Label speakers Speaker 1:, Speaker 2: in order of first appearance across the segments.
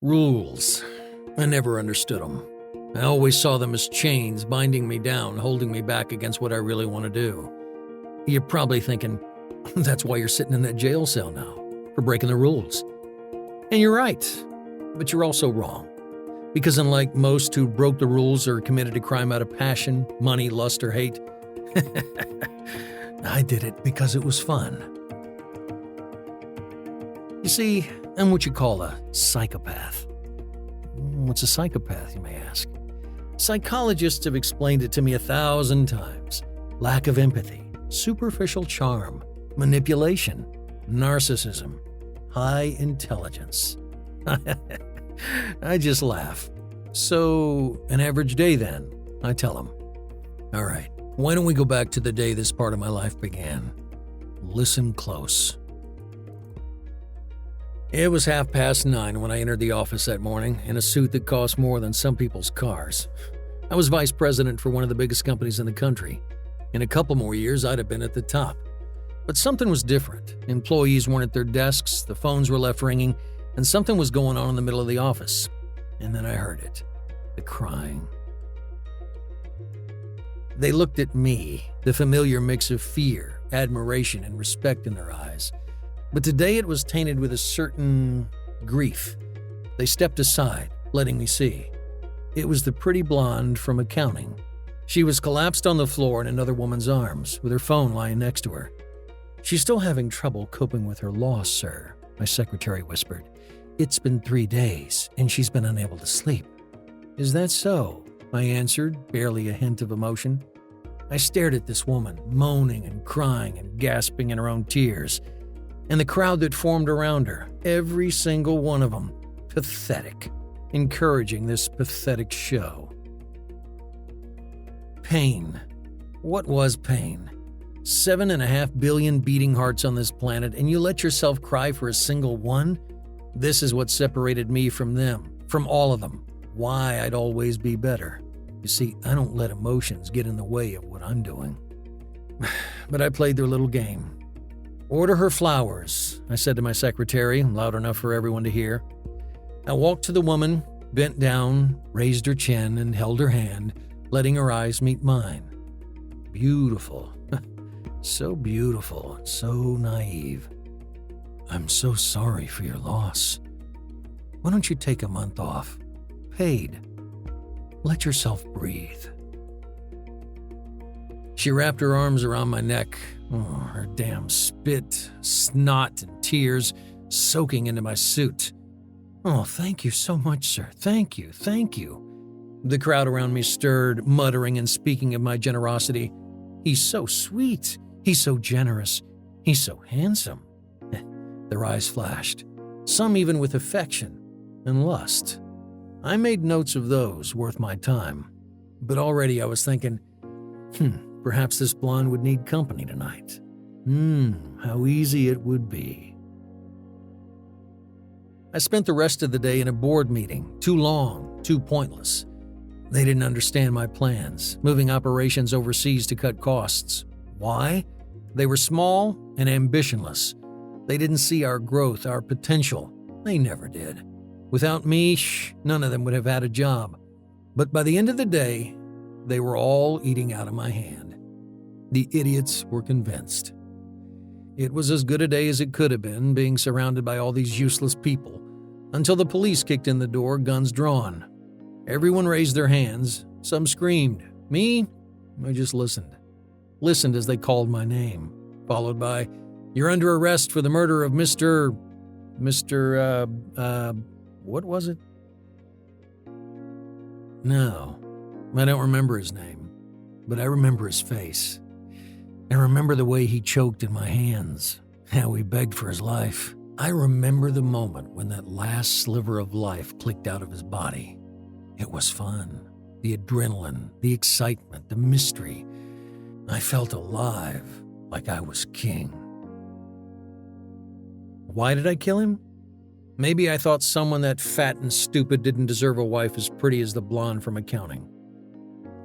Speaker 1: Rules. I never understood them. I always saw them as chains binding me down, holding me back against what I really want to do. You're probably thinking, that's why you're sitting in that jail cell now, for breaking the rules. And you're right, but you're also wrong. Because unlike most who broke the rules or committed a crime out of passion, money, lust, or hate, I did it because it was fun. You see, I'm what you call a psychopath. What's a psychopath, you may ask? Psychologists have explained it to me 1,000 times. Lack of empathy, superficial charm, manipulation, narcissism, high intelligence. I just laugh. So, an average day then, I tell them. All right, why don't we go back to the day this part of my life began? Listen close. It was 9:30 when I entered the office that morning in a suit that cost more than some people's cars. I was vice president for one of the biggest companies in the country. In a couple more years, I'd have been at the top. But something was different. Employees weren't at their desks, the phones were left ringing, and something was going on in the middle of the office. And then I heard it. The crying. They looked at me, the familiar mix of fear, admiration, and respect in their eyes. But today it was tainted with a certain grief. They stepped aside, letting me see. It was the pretty blonde from accounting. She was collapsed on the floor in another woman's arms, with her phone lying next to her. "She's still having trouble coping with her loss, sir," my secretary whispered. "It's been 3 days, and she's been unable to sleep." "Is that so?" I answered, barely a hint of emotion. I stared at this woman, moaning and crying and gasping in her own tears. And the crowd that formed around her, every single one of them, pathetic, encouraging this pathetic show. Pain. What was pain? 7.5 billion beating hearts on this planet, and you let yourself cry for a single one? This is what separated me from them, from all of them. Why I'd always be better. You see, I don't let emotions get in the way of what I'm doing. But I played their little game. "Order her flowers," I said to my secretary, loud enough for everyone to hear. I walked to the woman, bent down, raised her chin, and held her hand, letting her eyes meet mine. Beautiful. So beautiful, so naive. "I'm so sorry for your loss. Why don't you take a month off? Paid. Let yourself breathe." She wrapped her arms around my neck, her damn spit, snot, and tears soaking into my suit. "Oh, thank you so much, sir. Thank you, thank you." The crowd around me stirred, muttering and speaking of my generosity. "He's so sweet. He's so generous. He's so handsome." Their eyes flashed, some even with affection and lust. I made notes of those worth my time, but already I was thinking, perhaps this blonde would need company tonight. How easy it would be. I spent the rest of the day in a board meeting, too long, too pointless. They didn't understand my plans, moving operations overseas to cut costs. Why? They were small and ambitionless. They didn't see our growth, our potential. They never did. Without me, none of them would have had a job. But by the end of the day, they were all eating out of my hand. The idiots were convinced. It was as good a day as it could have been, being surrounded by all these useless people, until the police kicked in the door, guns drawn. Everyone raised their hands. Some screamed. Me? I just listened. Listened as they called my name, followed by, "You're under arrest for the murder of Mr. What was it? No, I don't remember his name, but I remember his face. I remember the way he choked in my hands, how he begged for his life. I remember the moment when that last sliver of life clicked out of his body. It was fun. The adrenaline, the excitement, the mystery. I felt alive, like I was king. Why did I kill him? Maybe I thought someone that fat and stupid didn't deserve a wife as pretty as the blonde from accounting.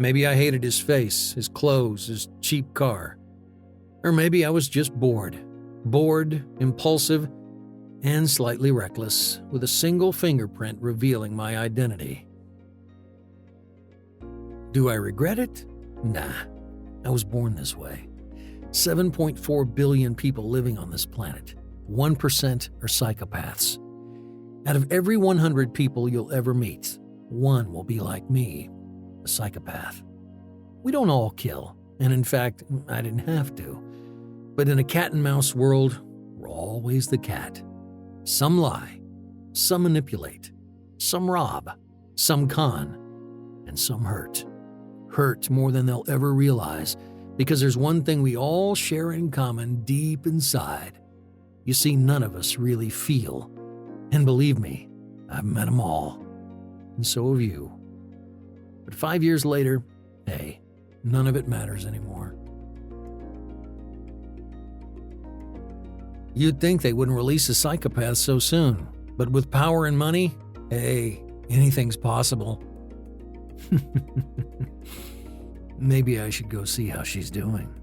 Speaker 1: Maybe I hated his face, his clothes, his cheap car. Or maybe I was just bored. Bored, impulsive, and slightly reckless, with a single fingerprint revealing my identity. Do I regret it? Nah, I was born this way. 7.4 billion people living on this planet. 1% are psychopaths. Out of every 100 people you'll ever meet, one will be like me, a psychopath. We don't all kill, and in fact, I didn't have to. But in a cat and mouse world, we're always the cat. Some lie, some manipulate, some rob, some con, and some hurt. Hurt more than they'll ever realize, because there's one thing we all share in common deep inside. You see, none of us really feel. And believe me, I've met them all. And so have you. But 5 years later, hey, none of it matters anymore. You'd think they wouldn't release a psychopath so soon, but with power and money, hey, anything's possible. Maybe I should go see how she's doing.